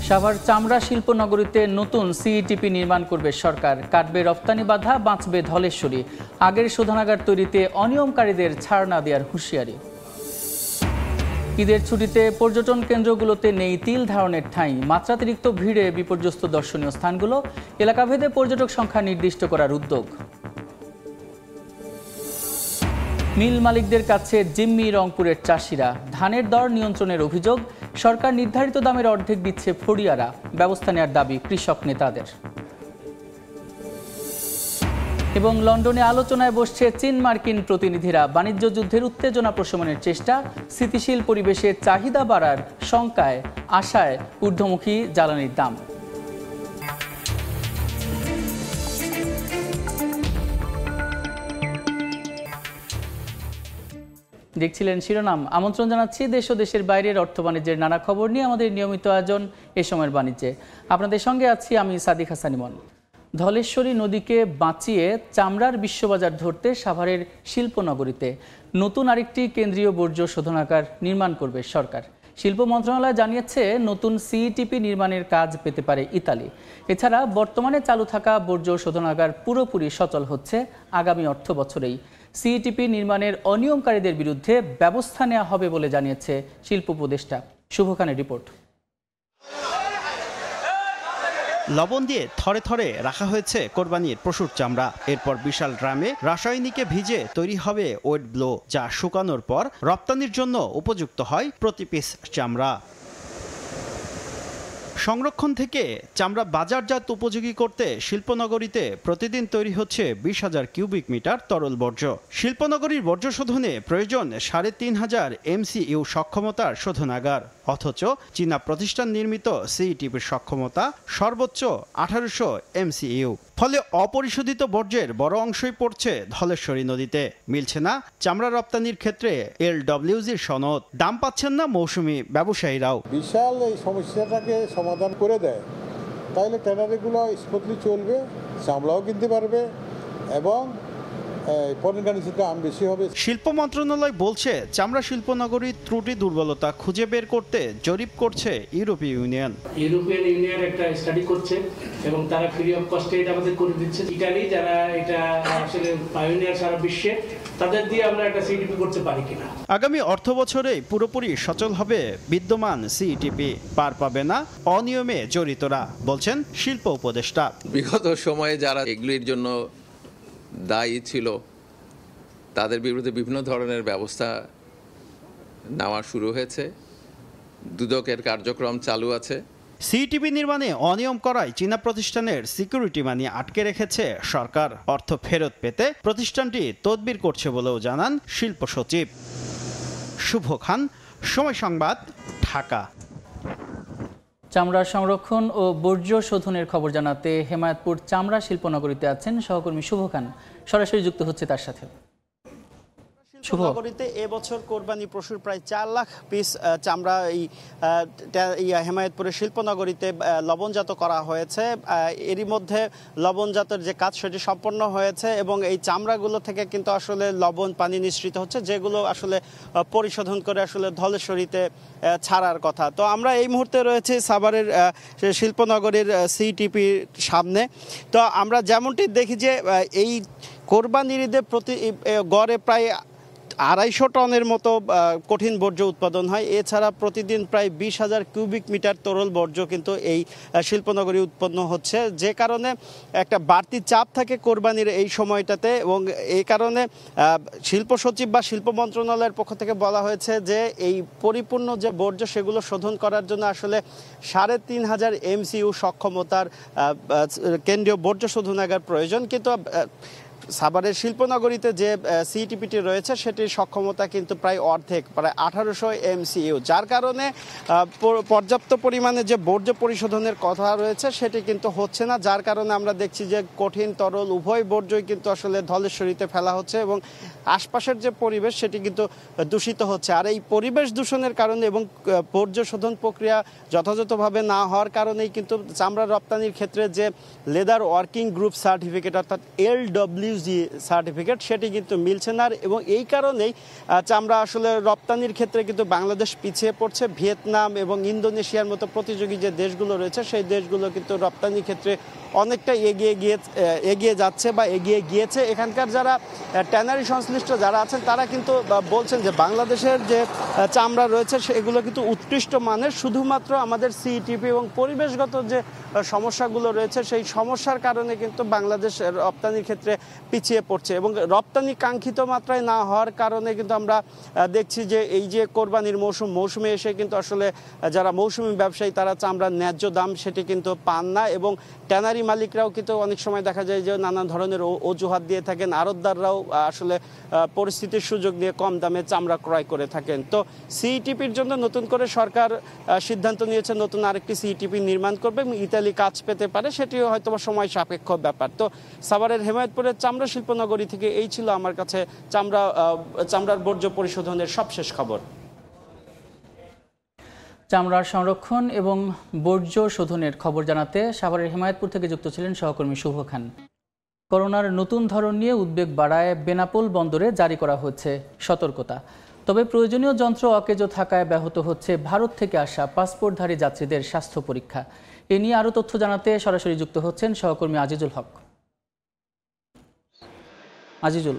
সাভার চামড়া শিল্প নগরীতে নতুন সিইটিপি নির্মাণ করবে সরকার। কাটবে রপ্তানি বাধা, বাঁচবে ধলেশ্বরী। আগের শোধনাগার তৈরিতে অনিয়মকারীদের ছাড় না দেওয়ার হুঁশিয়ারি। ঈদের ছুটিতে পর্যটন কেন্দ্রগুলোতে নেই তিল ধারণের ঠাঁই। মাত্রাতিরিক্ত ভিড়ে বিপর্যস্ত দর্শনীয় স্থানগুলো। এলাকাভেদে পর্যটক সংখ্যা নির্দিষ্ট করার উদ্যোগ। মিল মালিকদের কাছে জিম্মি রংপুরের চাষিরা। ধানের দর নিয়ন্ত্রণের অভিযোগ। সরকার নির্ধারিত দামের অর্ধেক দিচ্ছে ফড়িয়ারা। ব্যবস্থা নেওয়ার দাবি কৃষক নেতাদের। এবং লন্ডনে আলোচনায় বসছে চীন মার্কিন প্রতিনিধিরা। বাণিজ্য যুদ্ধের উত্তেজনা প্রশমনের চেষ্টা। স্থিতিশীল পরিবেশে চাহিদা বাড়ার শঙ্কায় আশায় ঊর্ধ্বমুখী জ্বালানির দাম। দেখছিলেন শিরোনাম। আমন্ত্রণ জানাচ্ছি দেশ ও দেশের বাইরের অর্থ বাণিজ্যের নানা খবর নিয়ে আমাদের নিয়মিত আয়োজন এ সময়ের বাণিজ্যে। আপনাদের সঙ্গে আছি আমি সাদিক হাসান ইমন। ধলেশ্বরী নদীকে বাঁচিয়ে চামড়ার বিশ্ববাজার ধরতে সাভারের শিল্পনগরীতে নতুন আরেকটি কেন্দ্রীয় বর্জ্য শোধনাগার নির্মাণ করবে সরকার। শিল্প মন্ত্রণালয় জানিয়েছে নতুন সিইটিপি নির্মাণের কাজ পেতে পারে ইতালি। এছাড়া বর্তমানে চালু থাকা বর্জ্য শোধনাগার পুরোপুরি সচল হচ্ছে আগামী অর্থ বছরেই। সিইটিপি নির্মাণের অনিয়মকারীদের বিরুদ্ধে ব্যবস্থা নেওয়া হবে বলে জানিয়েছে শিল্প উপদেষ্টা। শুভ খানের রিপোর্ট। লবণ দিয়ে থরে থরে রাখা হয়েছে কোরবানির পশুর চামড়া। এরপর বিশাল ড্রামে রাসায়নিকে ভিজে তৈরি হবে ওয়েট ব্লো, যা শুকানোর পর রপ্তানির জন্য উপযুক্ত হয় প্রতি পিস চামড়া। সংরক্ষণ থেকে চামড়া বাজারজাত উপযোগী করতে শিল্পনগরীতে প্রতিদিন তৈরি হচ্ছে 20,000 কিউবিক মিটার তরল বর্জ্য। শিল্পনগরীর বর্জ্য শোধনে প্রয়োজন 3,500 MCU সক্ষমতার শোধনাগার। অথচ চীনা প্রতিষ্ঠান নির্মিত সিইটিপির সক্ষমতা সর্বোচ্চ 1800 MCU। ফলে অপরিশোধিত বর্জ্যের বড় অংশই পড়ছে ধলেশ্বরী নদীতে। মিলছে না চামড়া রপ্তানির ক্ষেত্রে LWGর সনদ। দাম পাচ্ছেন না মৌসুমি ব্যবসায়ীরাও। বিশাল এই সমস্যাটাকে সমাধান করে দেয় তাহলে ট্যানারিগুলো স্মুথলি চলবে, চামড়াও কিনতে পারবে এবং শিল্প মন্ত্রণালয় বলছে চামড়া শিল্পনগরীর ত্রুটি দুর্বলতা খুঁজে বের করতে জরিপ করছে ইউরোপীয় ইউনিয়ন একটা স্টাডি করছে এবং তারা ফ্রি অফ কস্টে এটা আমাদের করে দিচ্ছে। ইটালি যারা এটা আসলে পায়োনিয়ার সারা বিশ্বে, তাদের দিয়ে আমরা একটা সিইটিপি করতে পারি কিনা। আগামী অর্থ বছরে পুরোপুরি সচল হবে বিদ্যমান সিইটিপি। পার পাবে না অনিয়মে জড়িতরা, বলছেন শিল্প উপদেষ্টা। বিগত সময়ে যারা এগুলির জন্য দায়ী ছিল তাদের বিরুদ্ধে বিভিন্ন ধরনের ব্যবস্থা নেওয়া শুরু হয়েছে। দুদকের কার্যক্রম চালু আছে। সিইটিপি নির্মাণে অনিয়ম করায় চীনা প্রতিষ্ঠানের সিকিউরিটি মানি আটকে রেখেছে সরকার। অর্থ ফেরত পেতে প্রতিষ্ঠানটি তদবির করছে বলেও জানান শিল্প সচিব। শুভ খান, সময় সংবাদ, ঢাকা। চামড়া সংরক্ষণ ও বর্জ্য শোধনের খবর জানাতে হেমায়তপুর চামড়া শিল্পনগরীতে আছেন সহকর্মী শুভ খান। সরাসরি যুক্ত হচ্ছে তার সাথে। শিল্পনগরীতে এবছর কোরবানি পশুর প্রায় 4 লাখ পিস চামড়া এই হেমায়তপুরের শিল্পনগরীতে লবণজাত করা হয়েছে। এরই মধ্যে লবণজাতের যে কাজ সেটি সম্পন্ন হয়েছে এবং এই চামড়াগুলো থেকে কিন্তু আসলে লবণ পানি নিঃসৃত হচ্ছে, যেগুলো আসলে পরিশোধন করে আসলে ধলেশ্বরীতে ছাড়ার কথা। তো আমরা এই মুহূর্তে রয়েছে সাভারের শিল্পনগরীর সিইটিপির সামনে। তো আমরা যেমনটি দেখি যে এই কোরবানির ঈদে প্রতি গড়ে প্রায় 250 টনের মতো কঠিন বর্জ্য উৎপাদন হয়। এছাড়া প্রতিদিন প্রায় 20,000 কিউবিক মিটার তরল বর্জ্য কিন্তু এই শিল্পনগরী উৎপন্ন হচ্ছে, যে কারণে একটা বাড়তি চাপ থাকে কোরবানির এই সময়টাতে। এবং এই কারণে শিল্প সচিব বা শিল্প মন্ত্রণালয়ের পক্ষ থেকে বলা হয়েছে যে এই পরিপূর্ণ যে বর্জ্য সেগুলো শোধন করার জন্য আসলে 3,500 MCU সক্ষমতার কেন্দ্রীয় বর্জ্য শোধনাগার প্রয়োজন। কিন্তু সাভারের শিল্পনগরীতে যে সিইটিপিটি রয়েছে সেটির সক্ষমতা কিন্তু প্রায় অর্ধেক, প্রায় 1800 MCU, যার কারণে পর্যাপ্ত পরিমাণে যে বর্জ্য পরিশোধনের কথা রয়েছে সেটি কিন্তু হচ্ছে না। যার কারণে আমরা দেখছি যে কঠিন তরল উভয় বর্জ্যই কিন্তু আসলে ধলেশ্বরীতে ফেলা হচ্ছে এবং আশপাশের যে পরিবেশ সেটি কিন্তু দূষিত হচ্ছে। আর এই পরিবেশ দূষণের কারণে এবং বর্জ্য শোধন প্রক্রিয়া যথাযথভাবে না হওয়ার কারণেই কিন্তু চামড়া রপ্তানির ক্ষেত্রে যে লেদার ওয়ার্কিং গ্রুপ সার্টিফিকেট অর্থাৎ LW এলইউজি সার্টিফিকেট সেটি কিন্তু মিলছে না, এবং এই কারণেই চামড়া আসলে রপ্তানির ক্ষেত্রে কিন্তু বাংলাদেশ পিছিয়ে পড়ছে। ভিয়েতনাম এবং ইন্দোনেশিয়ার মতো প্রতিযোগী যে দেশগুলো রয়েছে সেই দেশগুলো কিন্তু রপ্তানির ক্ষেত্রে অনেকটা এগিয়ে যাচ্ছে বা এগিয়ে গিয়েছে। এখানকার যারা ট্যানারি সংশ্লিষ্ট যারা আছেন তারা কিন্তু বলছেন যে বাংলাদেশের যে চামড়া রয়েছে সেগুলো কিন্তু উৎকৃষ্ট মানের, শুধুমাত্র আমাদের সিইটিপি এবং পরিবেশগত যে সমস্যাগুলো রয়েছে সেই সমস্যার কারণে কিন্তু বাংলাদেশ রপ্তানির ক্ষেত্রে পিছিয়ে পড়ছে, এবং রপ্তানি কাঙ্ক্ষিত মাত্রায় না হওয়ার কারণে কিন্তু আমরা দেখছি যে এই যে কোরবানির মৌসুমে এসে কিন্তু আসলে যারা মৌসুমী ব্যবসায়ী তারা চামড়ার ন্যায্য দাম সেটি কিন্তু পান না, এবং ট্যানারি মালিকরাও কিন্তু অনেক সময় দেখা যায় যে নানা ধরনের অজুহাত দিয়ে থাকেন, আড়তদাররাও আসলে পরিস্থিতির সুযোগ দিয়ে কম দামে চামড়া ক্রয় করে থাকেন। তো সিইটিপির জন্য নতুন করে সরকার সিদ্ধান্ত নিয়েছে নতুন আরেকটি সিইটিপি নির্মাণ করবে এবং ইতালি কাজ পেতে পারে, সেটিও হয়তো সময় সাপেক্ষ ব্যাপার। তো সাভারের হেমায়েতপুরের চামড়া শিল্পনগরী থেকে এই ছিল আমার কাছে চামড়ার বর্জ্য পরিশোধনের সবশেষ খবর। চামড়ার সংরক্ষণ এবং বর্জ্য শোধনের খবর জানাতে সাভারের হেমায়েতপুর থেকে যুক্ত ছিলেন সহকর্মী শুভ খান। করোনার নতুন ধরন নিয়ে উদ্বেগ বাড়ায় বেনাপোল বন্দরে জারি করা হচ্ছে সতর্কতা। তবে প্রয়োজনীয় যন্ত্র অকেজো থাকায় ব্যাহত হচ্ছে ভারত থেকে আসা পাসপোর্টধারী যাত্রীদের স্বাস্থ্য পরীক্ষা। এ নিয়ে আরও তথ্য জানাতে সরাসরি যুক্ত হচ্ছেন সহকর্মী আজিজুল হক। আজিজুল,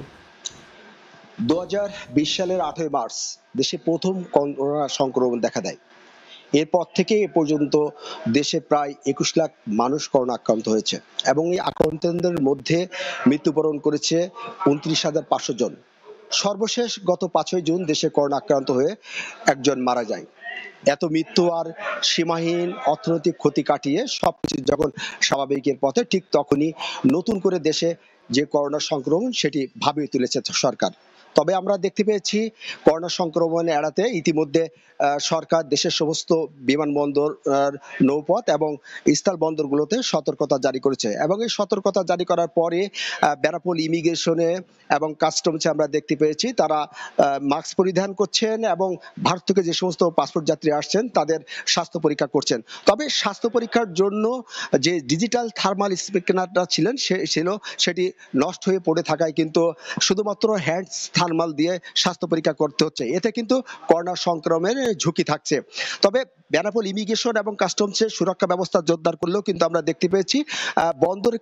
2020 সালের 8 মার্চ দেশে প্রথম করোনা সংক্রমণ দেখা দেয়। এরপর থেকে এ পর্যন্ত দেশে প্রায় 21 লাখ মানুষ করোনা আক্রান্ত হয়েছে এবং এই আক্রান্তদের মধ্যে মৃত্যুবরণ করেছে 29,500 জন। সর্বশেষ গত 5 জুন দেশে করোনা আক্রান্ত হয়ে একজন মারা যায়। এত মৃত্যু আর সীমাহীন অর্থনৈতিক ক্ষতি কাটিয়ে সবকিছু যখন স্বাভাবিকের পথে, ঠিক তখনই নতুন করে দেশে যে করোনা সংক্রমণ সেটি ভাবিয়ে তুলেছে সরকার। তবে আমরা দেখতে পেয়েছি করোনা সংক্রমণ এড়াতে ইতিমধ্যে সরকার দেশের সমস্ত বিমানবন্দর, নৌপথ এবং স্থল বন্দরগুলোতে সতর্কতা জারি করেছে, এবং এই সতর্কতা জারি করার পরে বেনাপোল ইমিগ্রেশনে এবং কাস্টমসে আমরা দেখতে পেয়েছি তারা মাস্ক পরিধান করছেন এবং ভারত থেকে যে সমস্ত পাসপোর্ট যাত্রী আসছেন তাদের স্বাস্থ্য পরীক্ষা করছেন। তবে স্বাস্থ্য পরীক্ষার জন্য যে ডিজিটাল থার্মাল স্ক্যানারটা সেটি নষ্ট হয়ে পড়ে থাকায় কিন্তু শুধুমাত্র হ্যান্ড থার্মাল দিয়ে স্বাস্থ্য পরীক্ষা করতে হচ্ছে। এতে কিন্তু করোনা সংক্রমণের ঝুঁকি থাকছে। তবে বেনাপোল ইমিগ্রেশন এবং কাস্টমসের সুরক্ষা ব্যবস্থা জোরদার করলেও কিন্তু আমরা দেখতে পেয়েছি বন্দরে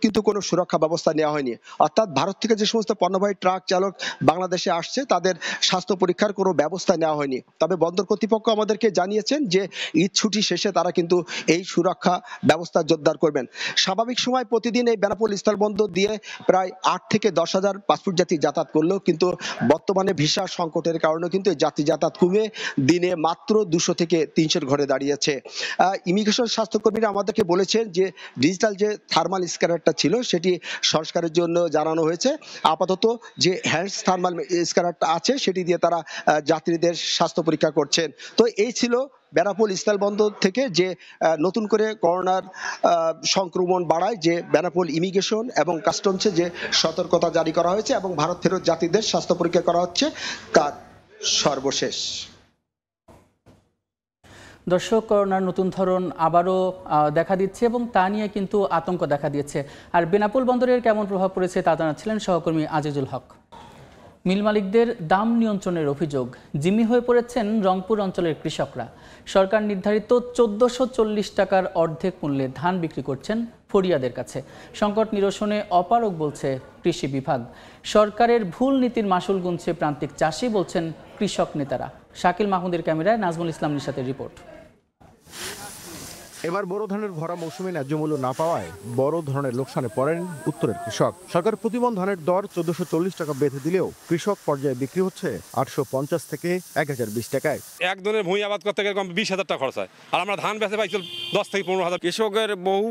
কিন্তু কোনো সুরক্ষা ব্যবস্থা নেওয়া হয়নি। অর্থাৎ ভারত থেকে যে সমস্ত পণ্যবাহী ট্রাক চালক বাংলাদেশে আসছে তাদের স্বাস্থ্য পরীক্ষার কোনো ব্যবস্থা নেওয়া হয়নি। তবে বন্দর কর্তৃপক্ষ আমাদেরকে জানিয়েছেন যে ঈদ ছুটি শেষে তারা কিন্তু এই সুরক্ষা ব্যবস্থা জোরদার করবেন। স্বাভাবিক সময় প্রতিদিন এই বেনাপোল স্থলবন্দর দিয়ে প্রায় 8 থেকে 10 হাজার পাসপোর্ট যাত্রী যাতায়াত করলেও কিন্তু বর্তমানে ভিসা সংকটের কারণে কিন্তু এই যাত্রী যাতায়াত কমে দিনে মাত্র 200 থেকে 300 ঘরে দাঁড়িয়েছে। ইমিগ্রেশন স্বাস্থ্যকর্মীরা আমাদেরকে বলেছেন যে ডিজিটাল যে থার্মাল স্ক্যানারটা ছিল সেটি সংস্কারের জন্য জানানো হয়েছে। আপাতত যে হ্যান্ড থার্মাল স্ক্যানারটা আছে সেটি দিয়ে তারা যাত্রীদের স্বাস্থ্য পরীক্ষা করছেন। তো এই ছিল বেনাপোল স্থলবন্দর থেকে যে নতুন করে করোনার সংক্রমণ বাড়ায় যে বেনাপোল ইমিগ্রেশন এবং কাস্টমসে যে সতর্কতা জারি করা হয়েছে এবং ভারত ফেরত যাত্রীদের স্বাস্থ্য পরীক্ষা করা হচ্ছে তার সর্বশেষ। দর্শক, করোনার নতুন ধরন আবারও দেখা দিচ্ছে এবং তা নিয়ে কিন্তু আতঙ্ক দেখা দিয়েছে। আর বেনাপোল বন্দরের কেমন প্রভাব পড়েছে তা জানাচ্ছিলেন সহকর্মী আজিজুল হক। মিল মালিকদের দাম নিয়ন্ত্রণের অভিযোগ, জিম্মি হয়ে পড়েছেন রংপুর অঞ্চলের কৃষকরা। সরকার নির্ধারিত 1440 টাকার অর্ধেক মূল্যে ধান বিক্রি করছেন ফরিয়াদের কাছে। সংকট নিরসনে অপারগ বলছে কৃষি বিভাগ। সরকারের ভুল নীতির মাসুল গুনছে প্রান্তিক চাষি, বলছেন কৃষক নেতারা। শাকিল মাহমুদের ক্যামেরায় নাজমুল ইসলাম নিশাতের রিপোর্ট। এবার বোরো ধানের ভরা মৌসুমে ন্যায্য মূল্য না পাওয়ায় বড় ধরনের লোকসানে পড়েন উত্তরের কৃষক। সরকার প্রতিমন ধানের দর 1440 টাকা বেঁধে দিলেও কৃষক পর্যায়ে বিক্রি হচ্ছে 850 থেকে 1020 টাকায়। এক ধরনের ভূমি আবাদ করতে গেলে 20,000 টাকা খরচ হয়, আর আমরা ধান বেচে পাইছি 10 থেকে 15,000। কৃষকের বহু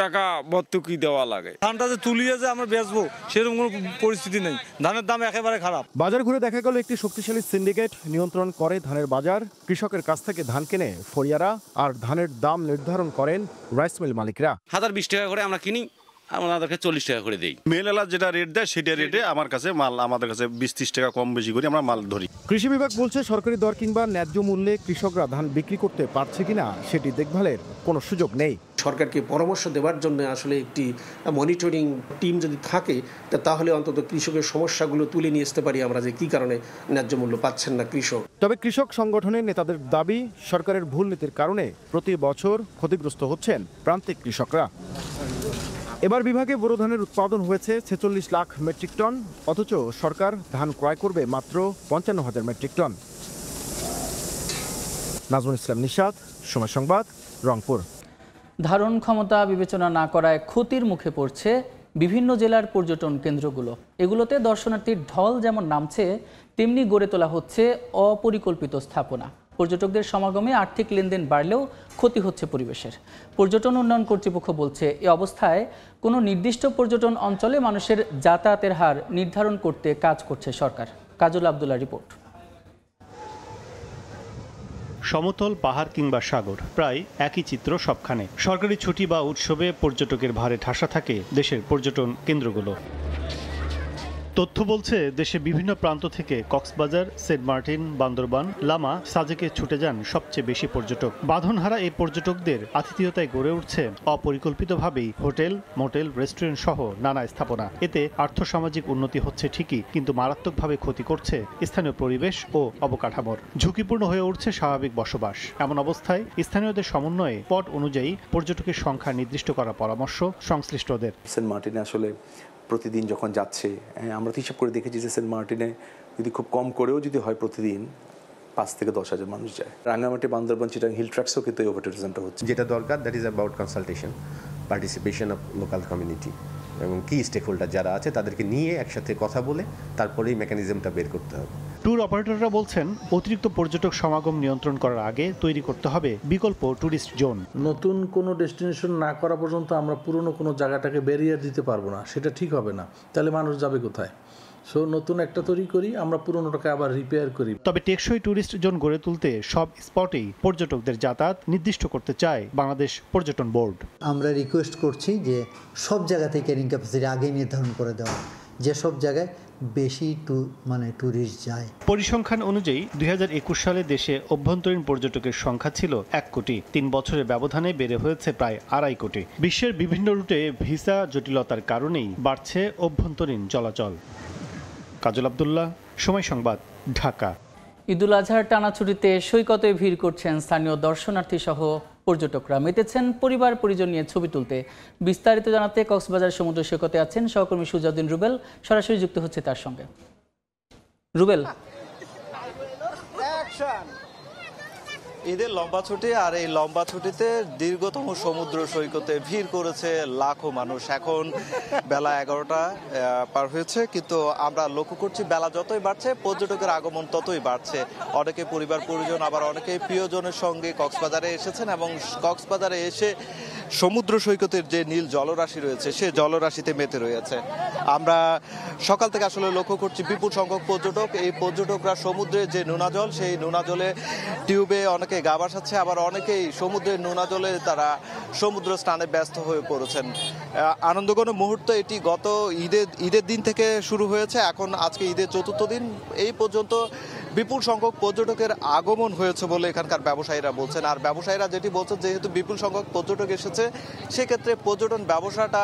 টাকা ভর্তুকি দেওয়া লাগে। ধানটা যে তুলিয়ে যে আমরা বেচবো সেরকম কোনো পরিস্থিতি নেই, ধানের দাম একেবারে খারাপ। বাজার ঘুরে দেখা গেল একটি শক্তিশালী সিন্ডিকেট নিয়ন্ত্রণ করে ধানের বাজার। কৃষকের কাছ থেকে ধান কেনে ফরিয়ারা আর ধানের দাম নির্ধারণ করেন রাইস মিল মালিকরা। 1020 টাকা করে আমরা কিনি, আমরা ওনাদেরকে 40 টাকা করে দিই। মেলালা যেটা রেট দেয় সেটা রেটে আমার কাছে মাল, আমাদের কাছে 20-30 টাকা কম বেশি করে আমরা মাল ধরি। কৃষি বিভাগ বলছে সরকারি দর কিংবা ন্যায্য মূল্যে কৃষকরা ধান বিক্রি করতে পারছে কিনা সেটি দেখভালের কোনো সুযোগ নেই। সরকারকে পরামর্শ দেওয়ার জন্য আসলে একটি মনিটরিং টিম যদি থাকে তাহলে অন্তত কৃষকের সমস্যাগুলো তুলে নিয়ে আসতে পারি আমরা, যে কি কারণে ন্যায্য মূল্য পাচ্ছেন না কৃষক। তবে কৃষক সংগঠনের নেতাদের দাবি, সরকারের ভুল নীতির কারণে প্রতি বছর ক্ষতিগ্রস্ত হচ্ছেন প্রান্তিক কৃষকরা। এবার বিভাগে বোরো ধানের উৎপাদন হয়েছে 46 লাখ মেট্রিক টন, অথচ সরকার ধান ক্রয় করবে মাত্র 55,000 মেট্রিক টন। নাজমুল ইসলাম নিশাত, সময় সংবাদ, রংপুর। ধারণ ক্ষমতা বিবেচনা না করায় ক্ষতির মুখে পড়ছে বিভিন্ন জেলার পর্যটন কেন্দ্রগুলো। এগুলোতে দর্শনার্থীর ঢল যেমন নামছে, তেমনি গড়ে তোলা হচ্ছে অপরিকল্পিত স্থাপনা। পর্যটকদের সমাগমে আর্থিক লেনদেন বাড়লেও ক্ষতি হচ্ছে পরিবেশের। পর্যটন উন্নয়ন কর্তৃপক্ষ বলছে, এ অবস্থায় কোনো নির্দিষ্ট পর্যটন অঞ্চলে মানুষের যাতায়াতের হার নির্ধারণ করতে কাজ করছে সরকার। কাজল আব্দুল্লাহ রিপোর্ট। সমতল, পাহাড় কিংবা সাগর, প্রায় একই চিত্র সবখানে। সরকারি ছুটি বা উৎসবে পর্যটকের ভারে ঠাসা থাকে দেশের পর্যটন কেন্দ্রগুলো। তথ্য বলছে, দেশে বিভিন্ন প্রান্ত থেকে কক্সবাজার, সেন্ট মার্টিন, বান্দরবান, লামা, সাজেকে ছুটে যান সবচেয়ে বেশি পর্যটক। বাঁধনহারা এই পর্যটকদের আতিথেয়তায় গড়ে উঠছে অপরিকল্পিতভাবেই হোটেল, মোটেল, রেস্টুরেন্ট সহ নানা স্থাপনা। এতে আর্থসামাজিক উন্নতি হচ্ছে ঠিকই, কিন্তু মারাত্মকভাবে ক্ষতি করছে স্থানীয় পরিবেশ ও অবকাঠামোর। ঝুঁকিপূর্ণ হয়ে উঠছে স্বাভাবিক বসবাস। এমন অবস্থায় স্থানীয়দের সমন্বয়ে পট অনুযায়ী পর্যটকের সংখ্যা নির্দিষ্ট করার পরামর্শ সংশ্লিষ্টদের। সেন্ট মার্টিনে আসলে প্রতিদিন যখন যাচ্ছে, আমরা তো হিসাব করে দেখেছি যে সেন্ট মার্টিনে যদি খুব কম করেও যদি হয় প্রতিদিন 5 থেকে 10,000 মানুষ যায়। রাঙ্গামাটি, বান্দরবান, চিটাং, হিল ট্র্যাক্সও কিন্তু এই ওভার ট্যুরিজমটা হচ্ছে। যেটা দরকার, that is about consultation, participation of local community এবং কি স্টেক হোল্ডার যারা আছে তাদেরকে নিয়ে একসাথে কথা বলে তারপরেই মেকানিজমটা বের করতে হবে। ট্যুর অপারেটররা বলছেন, অতিরিক্ত পর্যটক সমাগম নিয়ন্ত্রণ করার আগে তৈরি করতে হবে বিকল্প ট্যুরিস্ট জোন। নতুন কোনো ডেস্টিনেশন না করা পর্যন্ত আমরা পুরনো কোনো জায়গাটাকে ব্যারিয়ার দিতে পারবো না, সেটা ঠিক হবে না। তাহলে মানুষ যাবে কোথায়? সো নতুন একটা তৈরি করি, আমরা পুরনোটাকে আবার রিপেয়ার করি। তবে টেকসই ট্যুরিস্ট জোন গড়ে তুলতে সব স্পটেই পর্যটকদের যাতায়াত নির্দিষ্ট করতে চায় বাংলাদেশ পর্যটন বোর্ড। আমরা রিকোয়েস্ট করছি যে সব জায়গাতেই ক্যারিং ক্যাপাসিটি আগেই নির্ধারণ করে দেওয়া, যে সব জায়গায় বেশি ট্যুরিস্ট যায়। পরিসংখ্যান অনুযায়ী 2021 সালে দেশে অভ্যন্তরীণ পর্যটকের সংখ্যা ছিল 1 কোটি। 3 বছরের ব্যবধানে বেড়ে হয়েছে প্রায় 2.5 কোটি। বিশ্বের বিভিন্ন রুটে ভিসা জটিলতার কারণেই বাড়ছে অভ্যন্তরীণ চলাচল। কাজল আব্দুল্লাহ, সময় সংবাদ, ঢাকা। ঈদুল আজহার টানা ছুটিতে সৈকতে ভিড় করছেন স্থানীয় দর্শনার্থী সহ পর্যটকরা। মেতেছেন পরিবার পরিজন নিয়ে ছবি তুলতে। বিস্তারিত জানাতে কক্সবাজার সমুদ্র সৈকতে আছেন সহকর্মী সুজাউদ্দিন রুবেল, সরাসরি যুক্ত হচ্ছে তার সঙ্গে। রুবেল, ঈদের লম্বা ছুটি, আর এই লম্বা ছুটিতে দীর্ঘতম সমুদ্র সৈকতে ভিড় করেছে লাখো মানুষ। এখন বেলা 11টা পার হয়েছে, কিন্তু আমরা লক্ষ্য করছি বেলা যতই বাড়ছে পর্যটকের আগমন ততই বাড়ছে। অনেকে পরিবার পরিজন, আবার অনেকেই প্রিয়জনের সঙ্গে কক্সবাজারে এসেছেন এবং কক্সবাজারে এসে সমুদ্র সৈকতের যে নীল জলরাশি রয়েছে সে জলরাশিতে মেতে রয়েছে। আমরা সকাল থেকে আসলে লক্ষ্য করছি বিপুল সংখ্যক পর্যটক। এই পর্যটকরা সমুদ্রের যে নোনা জল, সেই নোনা জলে টিউবে অনেকে গা ভাসাচ্ছে, আবার অনেকেই সমুদ্রের নোনা জলে তারা সমুদ্র স্নানে ব্যস্ত হয়ে পড়েছেন। আনন্দঘন মুহূর্ত এটি গত ঈদের দিন থেকে শুরু হয়েছে, এখন আজকে ঈদের 4র্থ দিন। এই পর্যন্ত বিপুল সংখ্যক পর্যটকের আগমন হয়েছে বলে এখানকার ব্যবসায়ীরা বলছেন। আর ব্যবসায়ীরা যেটি বলছেন, যেহেতু বিপুল সংখ্যক পর্যটক এসেছে সেক্ষেত্রে পর্যটন ব্যবসাটা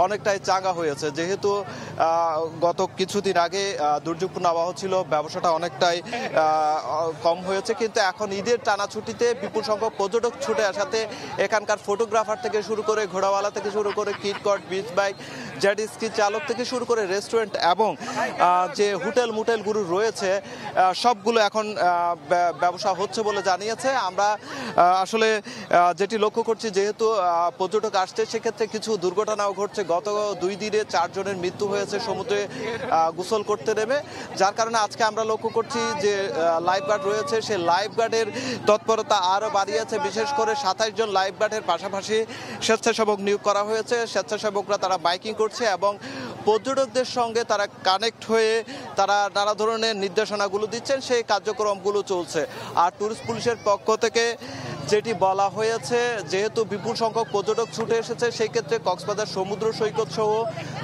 অনেকটাই চাঙ্গা হয়েছে। যেহেতু গত কিছুদিন আগে দুর্যোগপূর্ণ আবহাওয়া ছিল, ব্যবসাটা অনেকটাই কম হয়েছে, কিন্তু এখন ঈদের টানা ছুটিতে বিপুল সংখ্যক পর্যটক ছুটে আসাতে এখানকার ফটোগ্রাফার থেকে শুরু করে, ঘোড়াওয়ালা থেকে শুরু করে, কিটকট, বিচ বাইক, জেট স্কি চালক থেকে শুরু করে রেস্টুরেন্ট এবং যে হোটেল মোটেলগুলো রয়েছে সবগুলো এখন ব্যবসা হচ্ছে বলে জানিয়েছে। আমরা আসলে যেটি লক্ষ্য করছি, যেহেতু পর্যটক আসছে সেক্ষেত্রে কিছু দুর্ঘটনাও ঘটছে। গত 2 দিনে 4 জনের মৃত্যু হয়েছে সমুদ্রে গোসল করতে নেমে, যার কারণে আজকে আমরা লক্ষ্য করছি যে লাইফগার্ড রয়েছে, সেই লাইফগার্ডের তৎপরতা আরও বাড়িয়েছে। বিশেষ করে 27 জন লাইফগার্ডের পাশাপাশি স্বেচ্ছাসেবক নিয়োগ করা হয়েছে। স্বেচ্ছাসেবকরা তারা বাইকিং করছে এবং পর্যটকদের সঙ্গে তারা কানেক্ট হয়ে তারা নানা ধরনের নির্দেশনাগুলো দিচ্ছেন, সেই কার্যক্রমগুলো চলছে। আর ট্যুরিস্ট পুলিশের পক্ষ থেকে যেটি বলা হয়েছে যেহেতু বিপুল সংখ্যক পর্যটক ছুটে এসেছে সেই ক্ষেত্রে কক্সবাজার সমুদ্র সৈকত সহ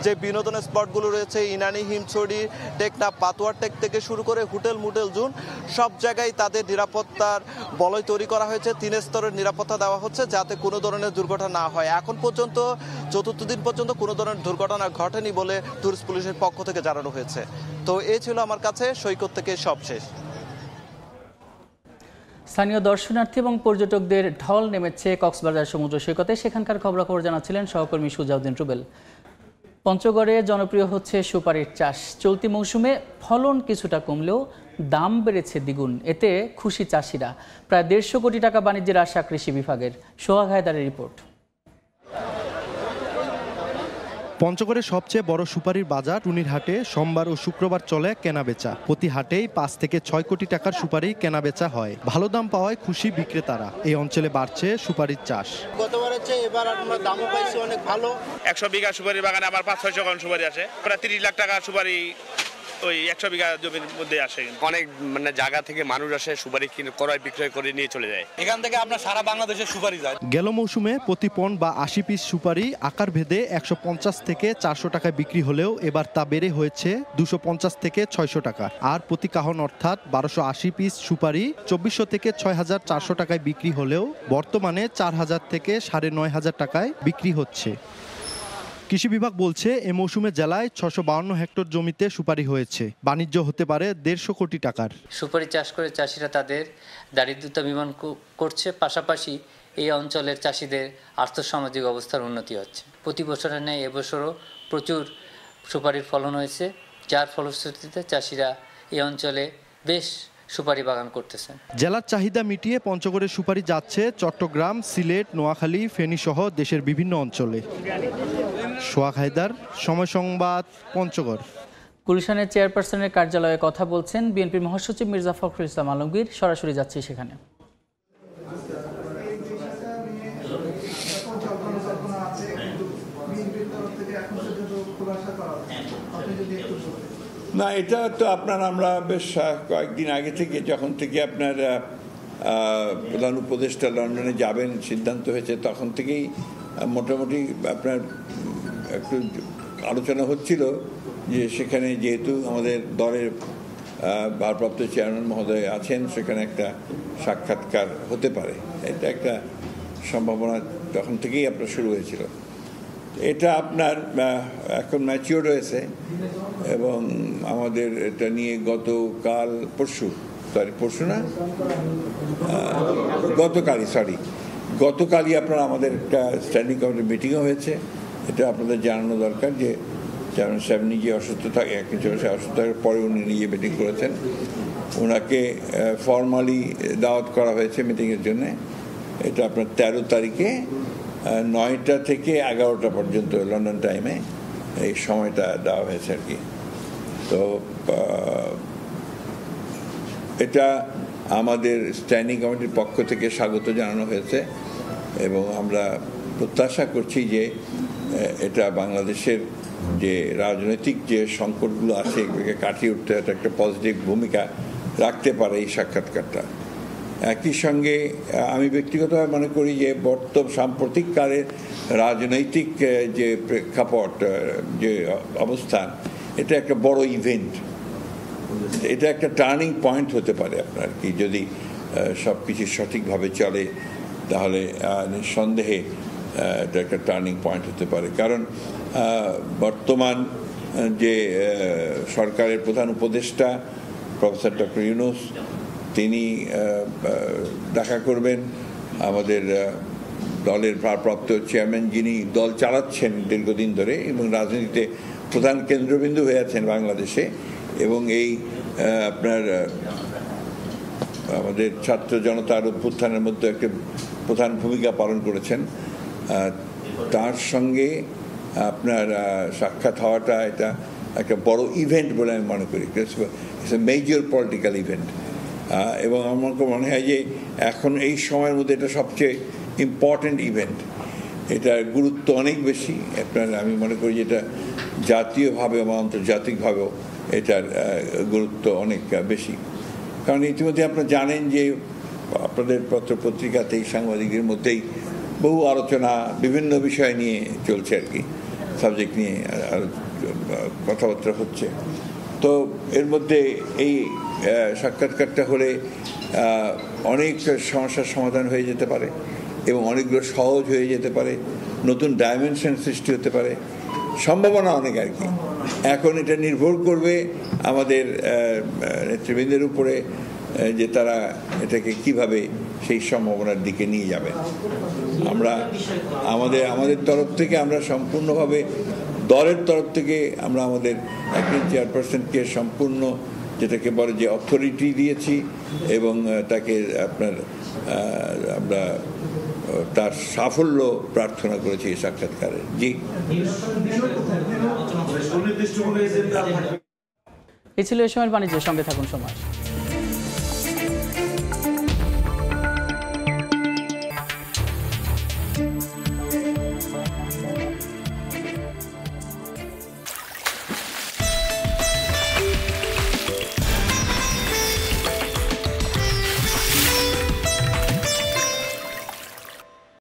যে বিনোদনের স্পটগুলো রয়েছে ইনানি, হিমছড়ি, টেকনাফ, পাতুয়ার টেক থেকে শুরু করে হোটেল মোটেল জোন সব জায়গায় তাদের নিরাপত্তার বলয় তৈরি করা হয়েছে। 3 স্তরের নিরাপত্তা দেওয়া হচ্ছে যাতে কোনো ধরনের দুর্ঘটনা না হয়। এখন পর্যন্ত চতুর্থ দিন পর্যন্ত কোনো ধরনের দুর্ঘটনা ঘটেনি বলে টুরিস্ট পুলিশের পক্ষ থেকে জানানো হয়েছে। তো এই ছিল আমার কাছে সৈকত থেকে সবশেষ। স্থানীয় দর্শনার্থী এবং পর্যটকদের ঢল নেমেছে কক্সবাজার সমুদ্র সৈকতে। সেখানকার খবরাখবর জানাচ্ছিলেন সহকর্মী সুজাউদ্দিন রুবেল। পঞ্চগড়ে জনপ্রিয় হচ্ছে সুপারির চাষ। চলতি মৌসুমে ফলন কিছুটা কমলেও দাম বেড়েছে দ্বিগুণ। এতে খুশি চাষিরা। প্রায় 150 কোটি টাকা বাণিজ্যের আশা কৃষি বিভাগের। সোহাগ হায়দারের রিপোর্ট। পঞ্চগড়ের সবচেয়ে বড় সুপারির বাজার টুনির হাটে সোমবার ও শুক্রবার চলে কেনাবেচা। প্রতি হাটেই 5 থেকে 6 কোটি টাকার সুপারি কেনাবেচা হয়। ভালো দাম পাওয়ায় খুশি বিক্রেতারা। এই অঞ্চলে বাড়ছে সুপারির চাষ। গতবারের চেয়ে এবার আমরা দামও পাইছি অনেক ভালো। 100 বিঘা সুপারি বাগানে আমার 5-600 কারণ সুপারি আসে। প্রায় 30 লাখ টাকা সুপারি ওই 100 বিঘা জমির মধ্যে আসে। অনেক জায়গা থেকে মানুষ আসে সুপারি কিনে ক্রয় বিক্রয় করে নিয়ে চলে যায়। এখান থেকে আপনার সারা বাংলাদেশের সুপারি যায়। গেল মৌসুমে প্রতি পণ বা 80 পিস সুপারি আকার ভেদে 150 থেকে 400 টাকায় বিক্রি হলেও এবার তা বেড়ে হয়েছে 250 থেকে 600 টাকা। আর প্রতি কাহন অর্থাৎ 1280 পিস সুপারি 2400 থেকে 6400 টাকায় বিক্রি হলেও বর্তমানে 4000 থেকে 9500 টাকায় বিক্রি হচ্ছে। কৃষি বিভাগ বলছে এ মৌসুমে জেলায় 652 হেক্টর জমিতে সুপারি হয়েছে। বাণিজ্য হতে পারে 150 কোটি টাকার। সুপারি চাষ করে চাষিরা তাদের দারিদ্রতা নিবারণ করছে, পাশাপাশি এই অঞ্চলের চাষিদের আর্থসামাজিক অবস্থার উন্নতি হচ্ছে। প্রতি বছরের ন্যায় এবছরও প্রচুর সুপারির ফলন হয়েছে, যার ফলশ্রুতিতে চাষিরা এই অঞ্চলে বেশ সুপারি বাগান করতেছেন। জেলার চাহিদা মিটিয়ে পঞ্চগড়ের সুপারি যাচ্ছে চট্টগ্রাম, সিলেট, নোয়াখালী, ফেনী সহ দেশের বিভিন্ন অঞ্চলে। সোহাগ হায়দার, সময় সংবাদ, পঞ্চগড়। গুলশানের চেয়ারপারসনের কার্যালয়ে কথা বলছেন বিএনপির মহাসচিব মির্জা ফখরুল ইসলাম আলমগীর। সরাসরি যাচ্ছি সেখানে। না, এটা তো আমরা বেশ কয়েকদিন আগে থেকে যখন থেকে আপনার প্রধান উপদেষ্টা লন্ডনে যাবেন সিদ্ধান্ত হয়েছে তখন থেকেই মোটামুটি আপনার একটু আলোচনা হচ্ছিল যে সেখানে যেহেতু আমাদের দলের ভারপ্রাপ্ত চেয়ারম্যান মহোদয় আছেন সেখানে একটা সাক্ষাৎকার হতে পারে। এটা একটা সম্ভাবনা তখন থেকেই আপনার শুরু হয়েছিল। এটা আপনার এখন ম্যাচিওর হয়েছে এবং আমাদের এটা নিয়ে গতকালই আপনার আমাদের একটা স্ট্যান্ডিং কমিটির মিটিংও হয়েছে। এটা আপনাদের জানানো দরকার যে চেয়ারম্যান সাহেব নিজে অসুস্থ থাকে, অসুস্থ থাকার পরে উনি নিজে মিটিং করেছেন। ওনাকে ফর্মালি দাওয়াত করা হয়েছে মিটিংয়ের জন্য। এটা আপনার 13 তারিখে 9টা থেকে 11টা পর্যন্ত লন্ডন টাইমে এই সময়টা দেওয়া হয়েছে আর কি। তো এটা আমাদের স্ট্যান্ডিং কমিটির পক্ষ থেকে স্বাগত জানানো হয়েছে এবং আমরা প্রত্যাশা করছি যে এটা বাংলাদেশের যে রাজনৈতিক যে সংকটগুলো আছে এগুলোকে কাটিয়ে উঠতে একটা পজিটিভ ভূমিকা রাখতে পারে এই সাক্ষাৎকারটা। একই সঙ্গে আমি ব্যক্তিগতভাবে মনে করি যে সাম্প্রতিককালের রাজনৈতিক যে প্রেক্ষাপট যে অবস্থান এটা একটা বড় ইভেন্ট, এটা একটা টার্নিং পয়েন্ট হতে পারে আপনার কি যদি সব কিছু সঠিকভাবে চলে তাহলে নিঃসন্দেহে এটা একটা টার্নিং পয়েন্ট হতে পারে। কারণ বর্তমান যে সরকারের প্রধান উপদেষ্টা প্রফেসর ডক্টর ইউনূস তিনি দেখা করবেন আমাদের দলের ভারপ্রাপ্ত চেয়ারম্যান যিনি দল চালাচ্ছেন দীর্ঘদিন ধরে এবং রাজনীতিতে প্রধান কেন্দ্রবিন্দু হয়ে আছেন বাংলাদেশে এবং এই আপনার আমাদের ছাত্র জনতার অভ্যুত্থানের মধ্যে একটা প্রধান ভূমিকা পালন করেছেন। তার সঙ্গে আপনার সাক্ষাৎ হওয়াটা এটা একটা বড় ইভেন্ট বলে আমি মনে করি। It's a major political event এবং আমার মনে হয় যে এখন এই সময়ের মধ্যে এটা সবচেয়ে ইম্পর্টেন্ট ইভেন্ট। এটার গুরুত্ব অনেক বেশি। আপনার আমি মনে করি যে এটা জাতীয়ভাবে বা আপনাদের পত্রপত্রিকাতেই সাংবাদিকদের মধ্যেই বহু আলোচনা বিভিন্ন বিষয় নিয়ে চলছে আর কি, সাবজেক্ট নিয়ে কথাবার্তা হচ্ছে। তো এর মধ্যে এই সাক্ষাৎকারটা হলে অনেক সমস্যার সমাধান হয়ে যেতে পারে এবং অনেকগুলো সহজ হয়ে যেতে পারে, নতুন ডাইমেনশন সৃষ্টি হতে পারে, সম্ভাবনা অনেক আর কি। এখন এটা নির্ভর করবে আমাদের নেতৃবৃন্দের উপরে যে তারা এটাকে কিভাবে সেই সম্ভাবনার দিকে নিয়ে যাবেন। আমরা আমাদের তরফ থেকে আমরা সম্পূর্ণভাবে দলের তরফ থেকে আমরা আমাদের অ্যাক্টিং চেয়ারপারসনকে সম্পূর্ণ যেটাকে বলে যে অথরিটি দিয়েছি এবং তাকে আমরা তার সাফল্য প্রার্থনা করেছি এই সাক্ষাৎকারে। জি, এই ছিল এই সময়ের বাণিজ্যের সঙ্গে থাকুন সমাজ।